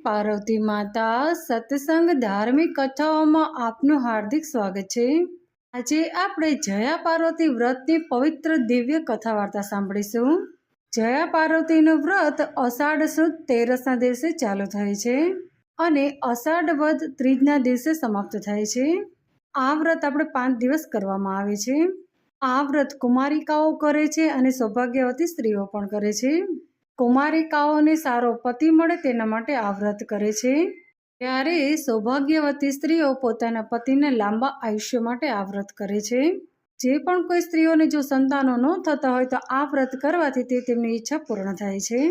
પાર્વતી માતા સત્સંગ ધાર્મિક કથાઓમાં આપનું હાર્દિક સ્વાગત છે। આજે આપણે જયા પાર્વતી વ્રતની પવિત્ર દિવ્ય કથા વાર્તા સાંભળીશું। જયા પાર્વતીનું વ્રત અષાઢ સુદ 13ના દિવસે ચાલુ થાય છે અને અષાઢ વદ ત્રીજના દિવસે સમાપ્ત થાય છે। આ વ્રત આપણે 5 દિવસ કરવામાં આવે છે। આ વ્રત કુમારિકાઓ કરે છે અને સૌભાગ્યવતી સ્ત્રીઓ પણ કરે છે। કુમારિકાઓને સારો પતિ મળે તેના માટે આ વ્રત કરે છે, ત્યારે સૌભાગ્યવતી સ્ત્રીઓ પોતાના પતિને લાંબા આયુષ્ય માટે આ વ્રત કરે છે। જે પણ કોઈ સ્ત્રીઓને જો સંતાનો ન થતા હોય તો આ વ્રત કરવાથી તેમની ઈચ્છા પૂર્ણ થાય છે।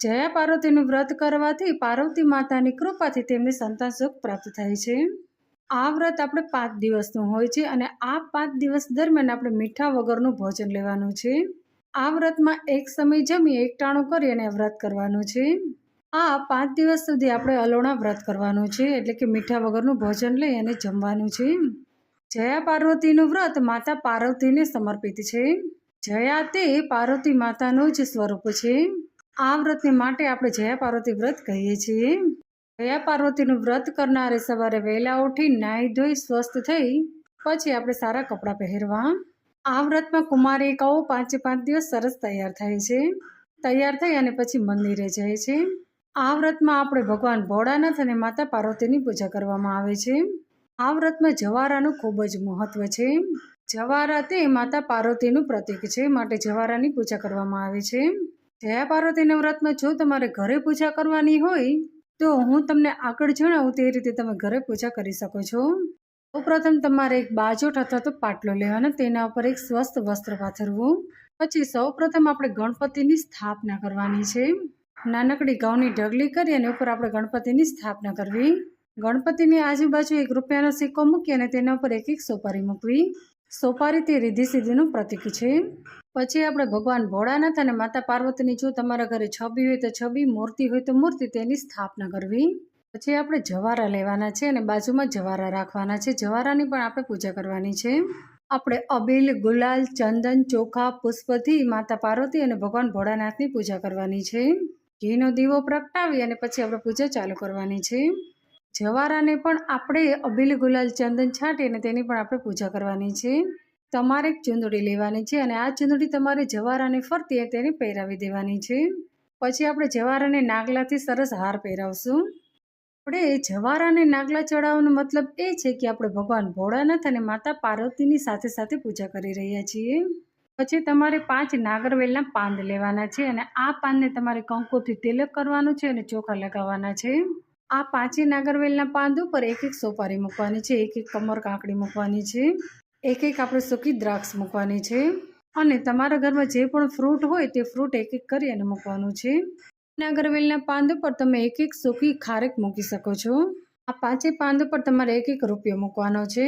જયા પાર્વતીનું વ્રત કરવાથી પાર્વતી માતાની કૃપાથી તેમને સંતાન સુખ પ્રાપ્ત થાય છે। આ વ્રત આપણે 5 દિવસનું હોય છે અને આ 5 દિવસ દરમિયાન આપણે મીઠા વગરનું ભોજન લેવાનું છે। આ વ્રતમાં એક સમય જમી એકટાણું કરી અને વ્રત કરવાનું છે। આ 5 દિવસ સુધી આપણે અલોણા વ્રત કરવાનું છે, એટલે કે મીઠા વગરનું ભોજન લઈ અને જમવાનું છે। જયા પાર્વતીનું વ્રત માતા પાર્વતીને સમર્પિત છે। જયા તે પાર્વતી માતાનું જ સ્વરૂપ છે। આ વ્રતને માટે આપણે જયા પાર્વતી વ્રત કહીએ છીએ। જયા પાર્વતીનું વ્રત કરનારે સવારે વહેલા ઉઠી નાહી ધોઈ સ્વસ્થ થઈ પછી આપણે સારા કપડાં પહેરવા। આ વ્રતમાં કુમારિકાઓ 5 દિવસ સરસ તૈયાર થાય છે। તૈયાર થઈ અને પછી મંદિરે જાય છે। આ વ્રતમાં આપણે ભગવાન ભોળાનાથ અને માતા પાર્વતીની પૂજા કરવામાં આવે છે। આ વ્રતમાં જવારાનું ખૂબ જ મહત્વ છે। જવારા તે માતા પાર્વતીનું પ્રતીક છે, માટે જવારાની પૂજા કરવામાં આવે છે। જયા પાર્વતીના વ્રતમાં જો તમારે ઘરે પૂજા કરવાની હોય તો હું તમને આગળ જણાવું તે રીતે તમે ઘરે પૂજા કરી શકો છો। સૌપ્રથમ તમારે એક બાજોટ અથવા તો પાટલો લેવાનો, તેના ઉપર એક સ્વસ્થ વસ્ત્ર પાથરવું। પછી સૌપ્રથમ આપણે ગણપતિની સ્થાપના કરવાની છે। નાનકડી ઘઉંની ઢગલી કરી અને ઉપર આપણે ગણપતિની સ્થાપના કરવી। ગણપતિની આજુબાજુ એક રૂપિયાનો સિક્કો મૂકી અને તેના ઉપર એક સોપારી મૂકવી। સોપારી તે રિદ્ધિ સિદ્ધિનું પ્રતીક છે। પછી આપણે ભગવાન ભોળાનાથ અને માતા પાર્વતીની જો તમારા ઘરે છબી હોય તો છબી, મૂર્તિ હોય તો મૂર્તિ, તેની સ્થાપના કરવી। પછી આપણે જવારા લેવાના છે અને બાજુમાં જવારા રાખવાના છે। જવારાની પણ આપણે પૂજા કરવાની છે। આપણે અબીલ, ગુલાલ, ચંદન, ચોખા, પુષ્પથી માતા પાર્વતી અને ભગવાન ભોળાનાથની પૂજા કરવાની છે। ઘીનો દીવો પ્રગટાવી અને પછી આપણે પૂજા ચાલુ કરવાની છે। જવારાને પણ આપણે અબીલ, ગુલાલ, ચંદન છાંટી અને તેની પણ આપણે પૂજા કરવાની છે। તમારે એક ચૂંદડી લેવાની છે અને આ ચૂંદડી તમારે જવારાને ફરતી તેને પહેરાવી દેવાની છે। પછી આપણે જવારાને નાગલાથી સરસ હાર પહેરાવશું। આપણે જવારાને નાગલા ચડાવવાનો મતલબ એ છે કે આપણે ભગવાન ભોળાનાથ અને માતા પાર્વતીની સાથે સાથે પૂજા કરી રહ્યા છીએ। પછી તમારે 5 નાગરવેલના પાંદ લેવાના છે અને આ પાંદને તમારે કંકુથી તિલક કરવાનું છે અને ચોખા લગાવવાના છે। આ 5 નાગરવેલના પાંદ ઉપર એક સોપારી મૂકવાની છે, એક કમર કાંકડી મૂકવાની છે, એક આપણે સૂકી દ્રાક્ષ મૂકવાની છે અને તમારા ઘરમાં જે પણ ફ્રૂટ હોય તે ફ્રૂટ એક કરી અને મૂકવાનું છે। નાગરવેલના પાંદ ઉપર તમે એક સૂકી ખારેક મૂકી શકો છો। આ 5 પાંદ ઉપર તમારે એક રૂપિયો મૂકવાનો છે।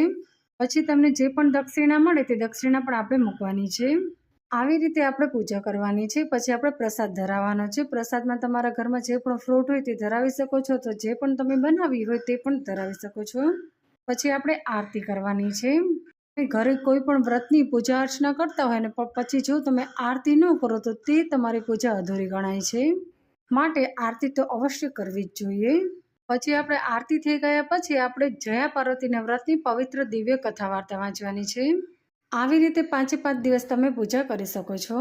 પછી તમને જે પણ દક્ષિણા મળે તે દક્ષિણા પણ આપણે મૂકવાની છે। આવી રીતે આપણે પૂજા કરવાની છે। પછી આપણે પ્રસાદ ધરાવવાનો છે। પ્રસાદમાં તમારા ઘરમાં જે પણ ફ્રૂટ હોય તે ધરાવી શકો છો, તો જે પણ તમે બનાવી હોય તે પણ ધરાવી શકો છો। પછી આપણે આરતી કરવાની છે। ઘરે કોઈ પણ વ્રતની પૂજા અર્ચના કરતા હોય ને પછી જો તમે આરતી ન કરો તો તે તમારી પૂજા અધૂરી ગણાય છે, માટે આરતી તો અવશ્ય કરવી જ જોઈએ। પછી આપણે આરતી થઈ ગયા પછી આપણે જયા પાર્વતીના વ્રતની પવિત્ર દિવ્ય કથા વાર્તા વાંચવાની છે। આવી રીતે 5 દિવસ તમે પૂજા કરી શકો છો।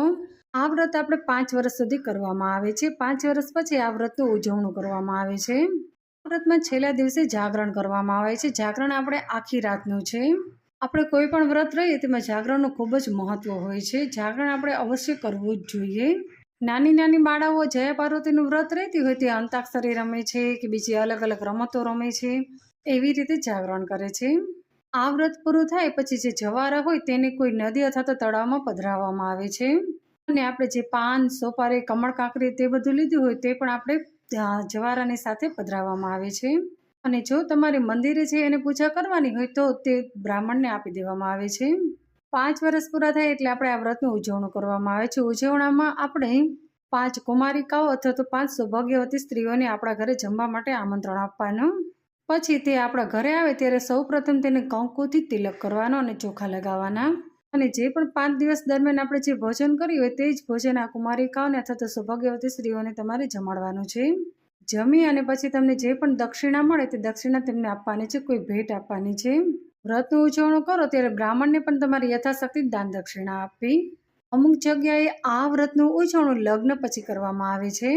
આ વ્રત આપણે 5 વર્ષ સુધી કરવામાં આવે છે। 5 વર્ષ પછી આ વ્રતનું ઉજવણું કરવામાં આવે છે। આ વ્રતમાં છેલ્લા દિવસે જાગરણ કરવામાં આવે છે। જાગરણ આપણે આખી રાતનું છે। આપણે કોઈ પણ વ્રત રહીએ તેમાં જાગરણનું ખૂબ જ મહત્વ હોય છે। જાગરણ આપણે અવશ્ય કરવું જ જોઈએ। નાની નાની બાળાઓ જયા પાર્વતીનું વ્રત રહેતી હોય તે અંતાક્ષરી રમે છે કે બીજી અલગ અલગ રમતો રમે છે, એવી રીતે જાગરણ કરે છે। આ વ્રત પૂરું થાય પછી જે જવારા હોય તેને કોઈ નદી અથવા તો તળાવમાં પધરાવવામાં આવે છે અને આપણે જે પાન, સોપારી, કમળ કાંકરી તે બધું લીધું હોય તે પણ આપણે જવારાની સાથે પધરાવવામાં આવે છે। અને જો તમારે મંદિરે જઈ અને પૂજા કરવાની હોય તો તે બ્રાહ્મણને આપી દેવામાં આવે છે। 5 વર્ષ પૂરા થાય એટલે આપણે આ વ્રતનું ઉજવણું કરવામાં આવે છે। ઉજવણામાં આપણે 5 કુમારિકાઓ અથવા તો 5 સૌભાગ્યવતી સ્ત્રીઓને આપણા ઘરે જમવા માટે આમંત્રણ આપવાનું। પછી તે આપણા ઘરે આવે ત્યારે સૌપ્રથમ તેને કંકુથી તિલક કરવાનો અને ચોખા લગાવવાના। અને જે પણ 5 દિવસ દરમિયાન આપણે જે ભોજન કર્યું હોય તે જ ભોજન આ કુમારિકાઓને અથવા તો સૌભાગ્યવતી સ્ત્રીઓને તમારે જમાડવાનું છે. જમી અને પછી તમને જે પણ દક્ષિણા મળે તે દક્ષિણા તેમને આપવાની છે, કોઈ ભેટ આપવાની છે. વ્રતનું ઉજવણું કરો ત્યારે બ્રાહ્મણને પણ તમારી યથાશક્તિ દાન દક્ષિણા આપવી. અમુક જગ્યાએ આ વ્રતનું ઉજવણું લગ્ન પછી કરવામાં આવે છે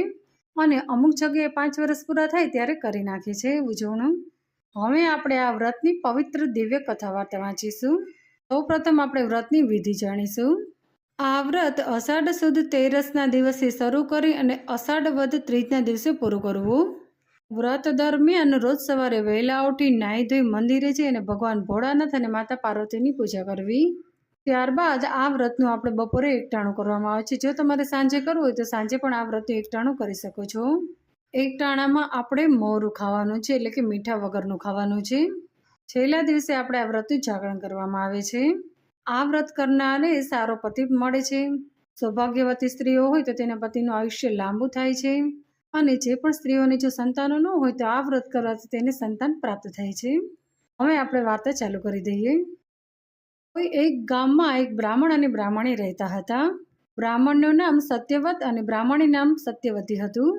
અને અમુક જગ્યાએ 5 વર્ષ પૂરા થાય ત્યારે કરી નાખે છે ઉજવણું. હવે આપણે આ વ્રતની પવિત્ર દિવ્ય કથા વાર્તા વાંચીશું. સૌપ્રથમ આપણે વ્રતની વિધિ જાણીશું. આ વ્રત અષાઢ સુદ 13ના દિવસે શરૂ કરી અને અષાઢ વદ 3ના દિવસે પૂરું કરવું. વ્રત દરમિયાન રોજ સવારે વહેલા ઉઠી નાહી ધોઈ મંદિરે જઈ અને ભગવાન ભોળાનાથ અને માતા પાર્વતીની પૂજા કરવી. ત્યારબાદ આ વ્રતનું આપણે બપોરે એકટાણું કરવામાં આવે છે. જો તમારે સાંજે કરવું હોય તો સાંજે પણ આ વ્રતનું એકટાણું કરી શકો છો. એકટાણામાં આપણે મોરું ખાવાનું છે, એટલે કે મીઠા વગરનું ખાવાનું છે. છેલ્લા દિવસે આપણે આ વ્રતનું જાગરણ કરવામાં આવે છે. આ વ્રત કરનારને સારો પતિ મળે છે. સૌભાગ્યવતી સ્ત્રીઓ હોય તો તેના પતિનું આયુષ્ય લાંબુ થાય છે અને જે પણ સ્ત્રીઓને જો સંતાનો ન હોય તો આ વ્રત કરવાથી તેને સંતાન પ્રાપ્ત થાય છે. હવે આપણે વાર્તા ચાલુ કરી દઈએ. કોઈ એક ગામમાં એક બ્રાહ્મણ અને બ્રાહ્મણી રહેતા હતા. બ્રાહ્મણનું નામ સત્યવત અને બ્રાહ્મણી નામ સત્યવતી હતું.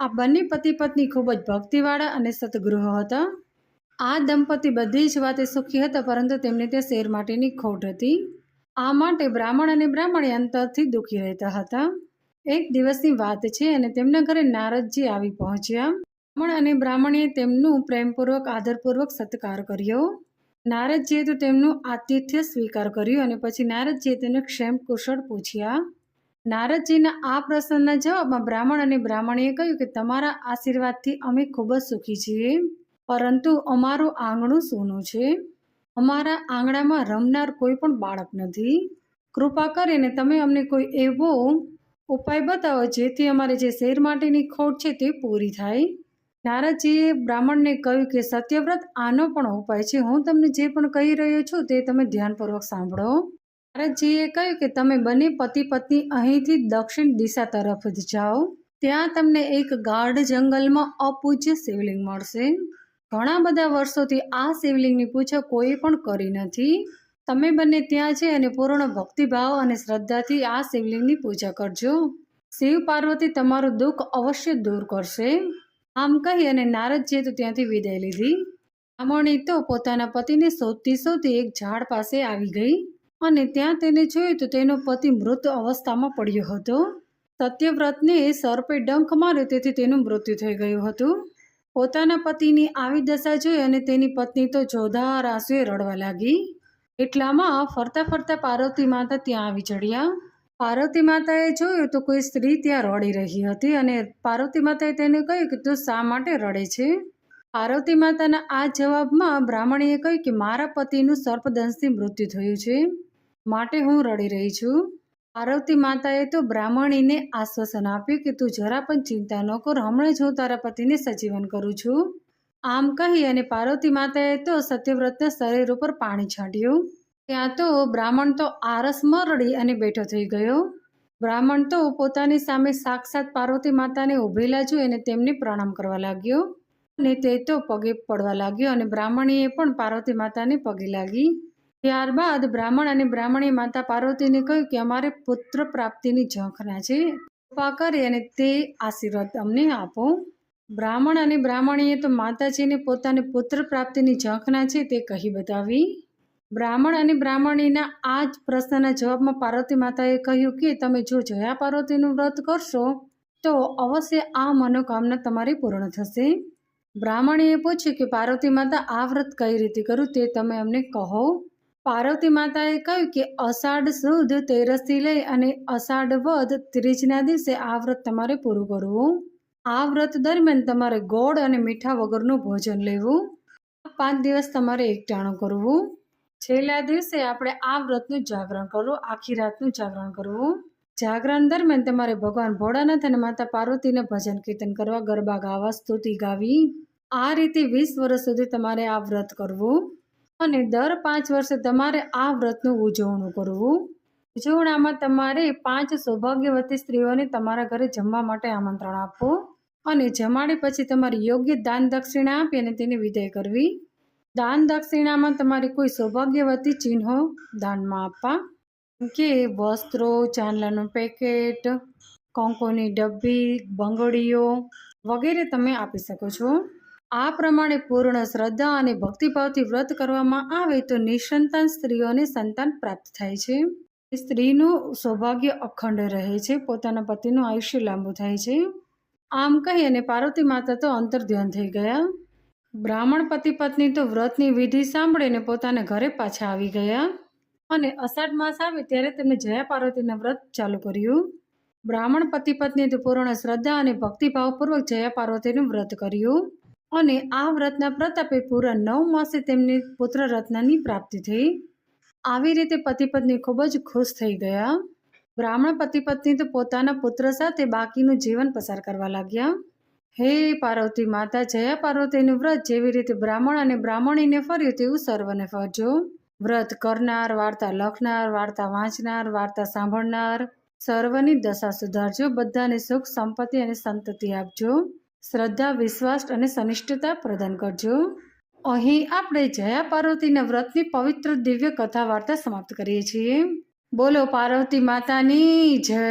આ બંને પતિ પત્ની ખૂબ જ ભક્તિવાળા અને સતગૃહ હતા. આ દંપતી બધી જ વાતે સુખી હતા, પરંતુ તેમને ત્યાં શેર માટેની ખોટ હતી. આ માટે બ્રાહ્મણ અને બ્રાહ્મણી અંતરથી દુઃખી રહેતા હતા. એક દિવસની વાત છે અને તેમના ઘરે નારદજી આવી પહોંચ્યા. બ્રાહ્મણ અને બ્રાહ્મણીએ તેમનું પ્રેમપૂર્વક આદરપૂર્વક સત્કાર કર્યો. નારદજીએ તો તેમનું આતિથ્ય સ્વીકાર કર્યું અને પછી નારદજીએ તેમને ક્ષેમ કુશળ પૂછ્યા. નારદજીના આ પ્રશ્નના જવાબમાં બ્રાહ્મણ અને બ્રાહ્મણીએ કહ્યું કે તમારા આશીર્વાદથી અમે ખૂબ જ સુખી છીએ, પરંતુ અમારું આંગણું સૂનું છે. અમારા આંગણામાં રમનાર કોઈ પણ બાળક નથી. કૃપા કરીને તમે અમને કોઈ એવો ઉપાય બતાવો જેથી અમારે જે શેર માટેની ખોટ છે તે પૂરી થાય. નારદજીએ બ્રાહ્મણને કહ્યું કે સત્યવ્રત આનો પણ ઉપાય છે. હું તમને જે પણ કહી રહ્યો છું તે તમે ધ્યાનપૂર્વક સાંભળો. નારદજીએ કહ્યું કે તમે બંને પતિ પત્ની અહીંથી દક્ષિણ દિશા તરફ જ જાઓ. ત્યાં તમને એક ગાઢ જંગલમાં અપૂજ્ય શિવલિંગ મળશે. ઘણા બધા વર્ષોથી આ શિવલિંગની પૂજા કોઈ પણ કરી નથી. તમે બંને ત્યાં છે અને પૂર્ણ ભક્તિભાવ અને શ્રદ્ધાથી આ શિવલિંગની પૂજા કરજો. શિવ પાર્વતી તમારું દુઃખ અવશ્ય દૂર કરશે. આમ કહી અને નારદજીએ તો ત્યાંથી વિદાય લીધી. બ્રાહ્મણી તો પોતાના પતિને શોધતી શોધતી એક ઝાડ પાસે આવી ગઈ અને ત્યાં તેને જોયું તો તેનો પતિ મૃત અવસ્થામાં પડ્યો હતો. સત્યવ્રતને સર્પે ડંખ માર્યો, તેથી તેનું મૃત્યુ થઈ ગયું હતું. પોતાના પતિની આવી દશા જોઈ અને તેની પત્ની તો જોરદાર આંસુએ રડવા લાગી. એટલામાં ફરતા ફરતા પાર્વતી માતા ત્યાં આવી ચડ્યા. પાર્વતી માતાએ જોયું તો કોઈ સ્ત્રી ત્યાં રડી રહી હતી અને પાર્વતી માતાએ તેને કહ્યું કે તું શા માટે રડે છે? પાર્વતી માતાના આ જવાબમાં બ્રાહ્મણીએ કહ્યું કે મારા પતિનું સર્પદંશથી મૃત્યુ થયું છે, માટે હું રડી રહી છું. પાર્વતી માતાએ તો બ્રાહ્મણીને આશ્વાસન આપ્યું કે તું જરા પણ ચિંતા ન કર, હમણાં જ હું તારા પતિને સજીવન કરું છું. આમ કહી અને પાર્વતી માતાએ તો સત્યવ્રતના શરીર ઉપર પાણી છાંટ્યું. ત્યાં તો બ્રાહ્મણ તો આરસમાં રડી અને બેઠો થઈ ગયો. બ્રાહ્મણ તો પોતાની સામે સાક્ષાત પાર્વતી માતાને ઊભેલા જોઈ અને તેમને પ્રણામ કરવા લાગ્યો અને તે તો પગે પડવા લાગ્યો અને બ્રાહ્મણીએ પણ પાર્વતી માતાને પગે લાગી. ત્યારબાદ બ્રાહ્મણ અને બ્રાહ્મણી માતા પાર્વતીને કહ્યું કે અમારે પુત્ર પ્રાપ્તિની ઝંખના છે, કૃપા કરી અને તે આશીર્વાદ અમને આપો. બ્રાહ્મણ અને બ્રાહ્મણીએ તો માતાજીને પોતાની પુત્ર પ્રાપ્તિની ઝંખના છે તે કહી બતાવી. બ્રાહ્મણ અને બ્રાહ્મણીના આ જ પ્રશ્નના જવાબમાં પાર્વતી માતાએ કહ્યું કે તમે જો જયા પાર્વતીનું વ્રત કરશો તો અવશ્ય આ મનોકામના તમારી પૂર્ણ થશે. બ્રાહ્મણીએ પૂછ્યું કે પાર્વતી માતા આ વ્રત કઈ રીતે કરું તે તમે અમને કહો. પાર્વતી માતાએ કહ્યું કે અષાઢ સુદ 13થી લઈ અને અષાઢ વદ 3ના દિવસે આ વ્રત તમારે પૂરું કરવું. આ વ્રત દરમિયાન તમારે ગોળ અને મીઠા વગરનું ભોજન લેવું. 5 દિવસ તમારે એકટાણું કરવું. છેલ્લા દિવસે આપણે આ વ્રતનું જાગરણ કરવું, આખી રાતનું જાગરણ કરવું. જાગરણ દરમિયાન તમારે ભગવાન ભોળાનાથ અને માતા પાર્વતીના ભજન કીર્તન કરવા, ગરબા ગાવા, સ્તુતિ ગાવી. આ રીતે 20 વર્ષ સુધી તમારે આ વ્રત કરવું અને દર 5 વર્ષે તમારે આ વ્રતનું ઉજવણું કરવું. ઉજવણામાં તમારે 5 સૌભાગ્યવતી સ્ત્રીઓને તમારા ઘરે જમવા માટે આમંત્રણ આપવું અને જમાડી પછી તમારી યોગ્ય દાન દક્ષિણા આપી અને તેની વિદાય કરવી. દાન દક્ષિણામાં તમારે કોઈ સૌભાગ્યવતી ચિહ્નો દાનમાં આપવા. કે વસ્ત્રો, ચાંદલાનું પેકેટ, કંકોની ડબ્બી, બંગડીઓ વગેરે તમે આપી શકો છો. આ પ્રમાણે પૂર્ણ શ્રદ્ધા અને ભક્તિભાવથી વ્રત કરવામાં આવે તો નિસંતાન સ્ત્રીઓને સંતાન પ્રાપ્ત થાય છે. સ્ત્રીનું સૌભાગ્ય અખંડ રહે છે, પોતાના પતિનું આયુષ્ય લાંબુ થાય છે. આમ કહી અને પાર્વતી માતા તો અંતર્ધ્યાન થઈ ગયા. બ્રાહ્મણ પતિ પત્ની તો વ્રતની વિધિ સાંભળીને પોતાના ઘરે પાછા આવી ગયા અને અષાઢ માસ આવે ત્યારે તેમણે જયા પાર્વતીના વ્રત ચાલુ કર્યું. બ્રાહ્મણ પતિ પત્નીએ તો પૂર્ણ શ્રદ્ધા અને ભક્તિભાવપૂર્વક જયા પાર્વતીનું વ્રત કર્યું અને આ વ્રતના પ્રતાપે પૂરા 9 માસે તેમને પુત્ર રત્નની પ્રાપ્તિ થઈ. આવી રીતે પતિ પત્ની ખૂબ જ ખુશ થઈ ગયા. બ્રાહ્મણ પતિ પત્ની તો પોતાના પુત્ર સાથે બાકીનું જીવન પસાર કરવા લાગ્યા. હે પાર્વતી માતા, જયા પાર્વતીનું વ્રત જેવી રીતે બ્રાહ્મણ અને બ્રાહ્મણીને ફર્યું તેવું સર્વને ફરજો. વ્રત કરનાર, વાર્તા લખનાર, વાર્તા વાંચનાર, વાર્તા સાંભળનાર સર્વની દશા સુધારજો. બધાને સુખ, સંપત્તિ અને સંતતિ આપજો. શ્રદ્ધા, વિશ્વાસ અને સનિષ્ઠતા પ્રદાન કરજો. અહીં આપણે જયા પાર્વતીના વ્રતની પવિત્ર દિવ્ય કથા વાર્તા સમાપ્ત કરીએ છીએ. બોલો પાર્વતી માતાની જય.